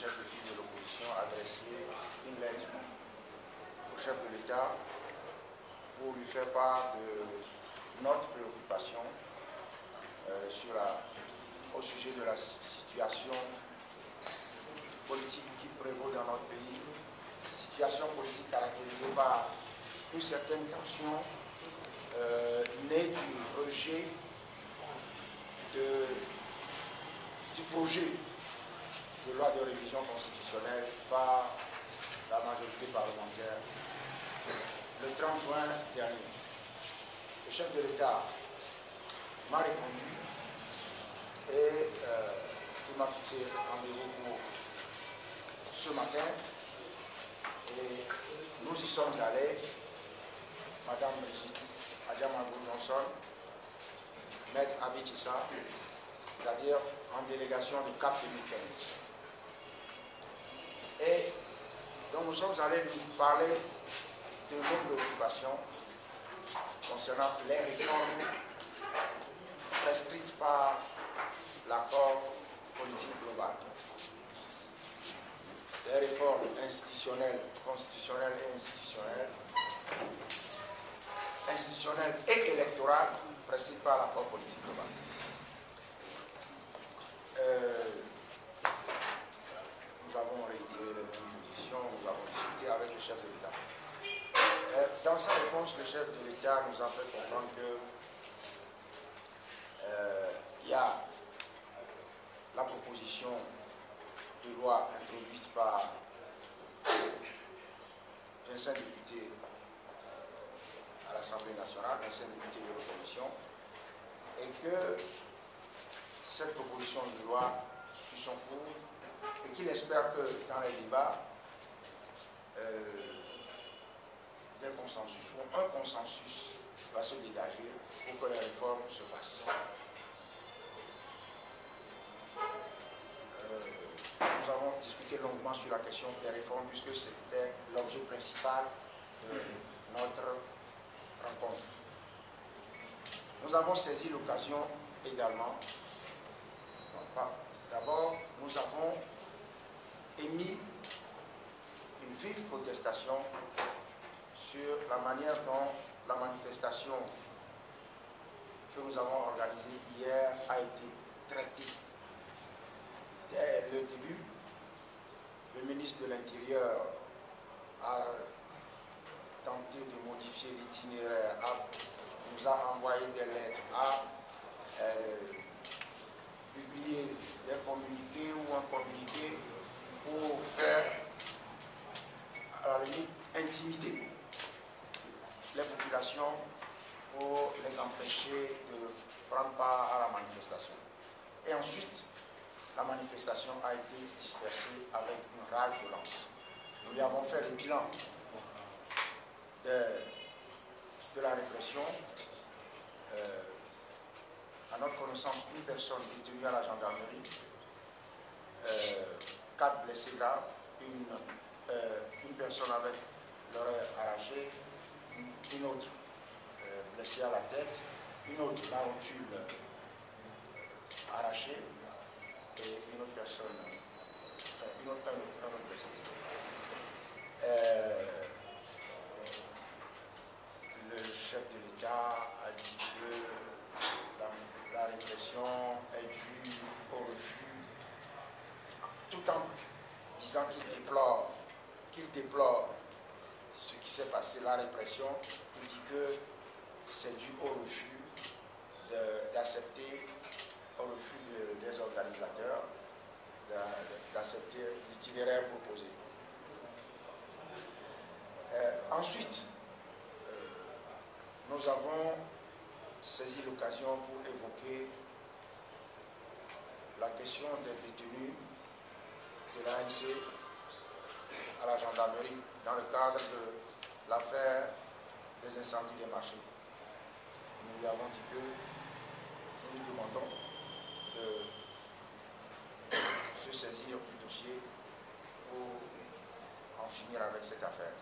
chef de file de l'opposition a adressé une lettre au chef de l'État pour lui faire part de notre préoccupation au sujet de la situation politique qui prévaut dans notre pays, situation politique caractérisée par une certaine tension née du rejet du projet de loi de révision constitutionnelle par la majorité parlementaire le 30 juin dernier. Le chef de l'État m'a répondu et il m'a fixé rendez-vous pour ce matin et nous y sommes allés, Madame Brigitte Adjamagou Johnson, Maître Abitissa, c'est-à-dire en délégation du CAP 2015. Et donc nous sommes allés nous parler de nos préoccupations concernant les réformes prescrites par l'accord politique global. Les réformes institutionnelles, constitutionnelles et institutionnelles et électorales prescrites par l'accord politique global. Nous avons réitéré les mêmes positions, nous avons discuté avec le chef de l'État. Dans sa réponse, le chef de l'État nous a fait comprendre que il y a la proposition de loi introduite par 25 députés à l'Assemblée nationale, 25 députés de l'opposition, et que cette proposition de loi suit son cours et qu'il espère que dans les débats, un consensus va se dégager pour que les réformes se fassent. Nous avons discuté longuement sur la question des réformes puisque c'était l'objet principal de notre rencontre. Nous avons saisi l'occasion également. D'abord, nous avons émis une vive protestation sur la manière dont la manifestation que nous avons organisée hier a été traitée. Dès le début, le ministre de l'Intérieur a tenté de modifier l'itinéraire, nous a envoyé des lettres, a publié des communiqués ou un communiqué pour faire, à la limite, intimider les populations pour les empêcher de prendre part à la manifestation. Et ensuite, la manifestation a été dispersée avec une rare violence. Nous lui avons fait le bilan de la répression. À notre connaissance, une personne détenue à la gendarmerie, 4 blessés graves, une personne avec l'oreille arrachée, une autre blessée à la tête, une autre la rotule arrachée et une autre personne, enfin un autre blessé. Le chef de l'État a dit que la répression est due au refus, tout en disant qu'il déplore ce qui s'est passé, la répression. Il dit que c'est dû au refus d'accepter, au refus des organisateurs d'accepter l'itinéraire proposé. Ensuite, nous avons saisi l'occasion pour évoquer la question des détenus de l'ANC à la gendarmerie dans le cadre de l'affaire des incendies des marchés. Nous lui avons dit que nous lui demandons de se saisir du dossier pour en finir avec cette affaire.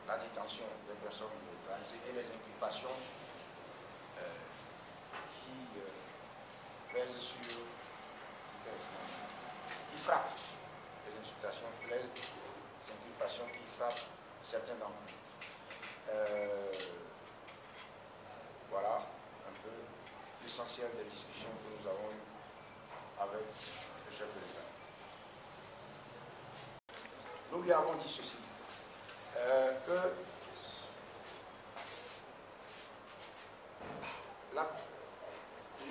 La détention des personnes de l'ANC et les inculpations qui pèsent sur, qui frappent l'essentiel des discussions que nous avons eues avec le chef de l'État. Nous lui avons dit ceci, que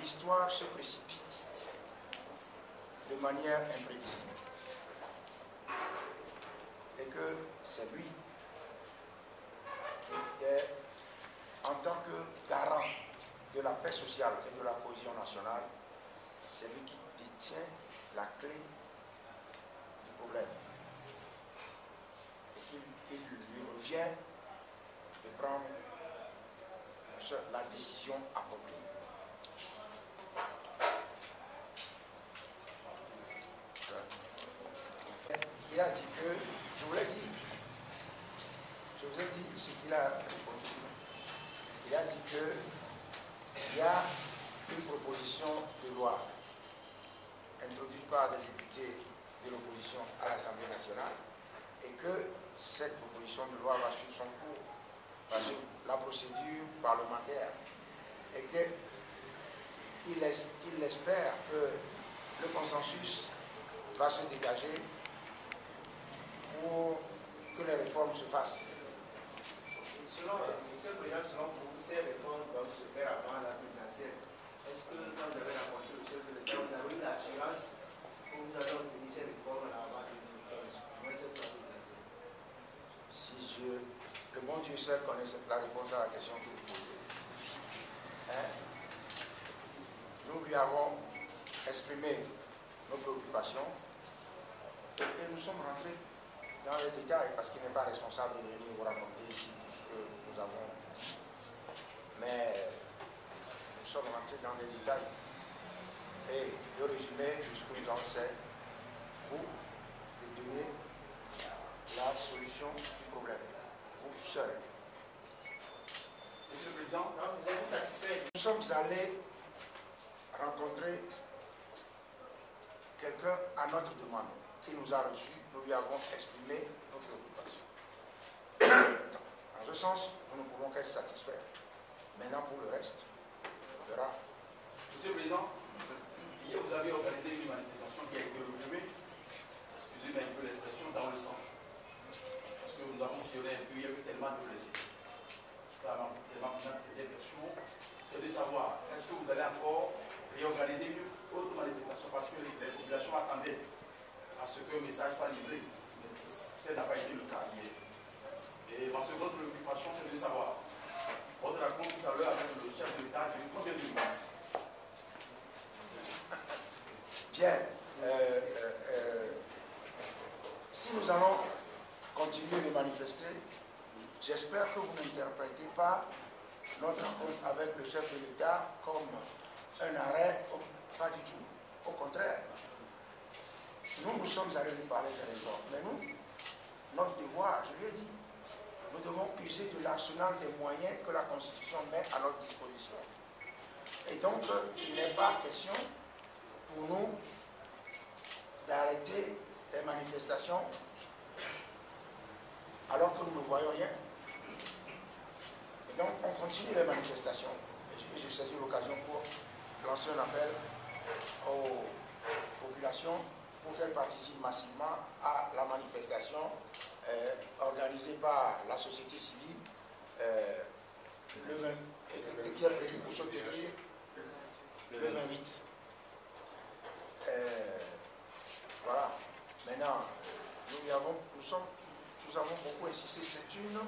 l'histoire se précipite de manière imprévisible et que c'est lui qui est, en tant que garant de la paix sociale et de la cohésion nationale, c'est lui qui détient la clé du problème et qu'il lui revient de prendre la décision appropriée. Il a dit que, je vous l'ai dit, je vous ai dit ce qu'il a répondu. Il a dit qu'il y a une proposition de loi introduite par des députés de l'opposition à l'Assemblée nationale et que cette proposition de loi va suivre son cours par la procédure parlementaire et qu'il espère que le consensus va se dégager pour que les réformes se fassent. Monsieur le Président, selon vous, ces réformes doivent se faire avant la présidentielle. Est-ce que quand vous avez rencontré le chef de l'État, vous avez eu l'assurance que vous allez obtenir ces réformes avant 2015, avant cette présidentielle? Le bon Dieu seul connaît la réponse à la question que vous posez. Nous lui avons exprimé nos préoccupations et nous sommes rentrés dans les détails parce qu'il n'est pas responsable de venir vous raconter ici tout ce que nous avons dit. Mais nous sommes rentrés dans les détails. Et le résumé de ce que nous en savons, vous détenez la solution du problème. Vous seul. Monsieur le Président, vous êtes satisfait? Nous sommes allés rencontrer quelqu'un à notre demande qui nous a reçus, nous lui avons exprimé nos préoccupations. En ce sens, nous ne pouvons qu'être satisfaits. Maintenant, pour le reste, on verra. Monsieur le Président, hier vous avez organisé une manifestation qui a été regroupée, excusez-moi un peu l'expression, dans le sang. Parce que nous avons sillonné un peu, il y a eu tellement de blessés. Ça m'a tellement besoin de des questions. C'est de savoir, est-ce que vous allez encore réorganiser une autre manifestation parce que les populations attendaient à ce que le message soit livré. Tel n'a pas été le cas hier. Et ma seconde préoccupation, c'est de savoir, votre raconte tout à l'heure avec le chef de l'État, j'ai eu combien de nuances? Bien. Si nous allons continuer de manifester, j'espère que vous n'interprétez pas notre rencontre avec le chef de l'État comme un arrêt, pas du tout. Au contraire, nous sommes allés lui parler des réformes. Mais nous, notre devoir, je lui ai dit, nous devons user de l'arsenal des moyens que la Constitution met à notre disposition. Et donc, il n'est pas question pour nous d'arrêter les manifestations alors que nous ne voyons rien. Et donc, on continue les manifestations. Et je saisis l'occasion pour lancer un appel aux populations pour qu'elles participent massivement à la manifestation organisée par la société civile le 20, et qui est prévue pour se tenir le 28. Voilà. Maintenant, nous avons beaucoup insisté. C'est une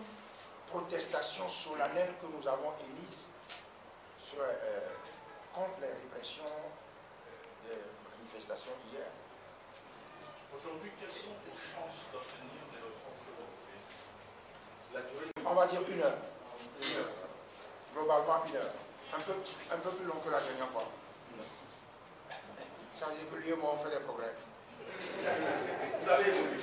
protestation solennelle que nous avons émise contre les répressions des manifestations hier. Aujourd'hui, quelles sont les chances d'obtenir des réformes européennes? La durée... On va dire 1 heure. Globalement 1 heure. Un peu plus long que la dernière fois. Ça veut dire que lui et moi on fait des progrès. Vous avez évolué.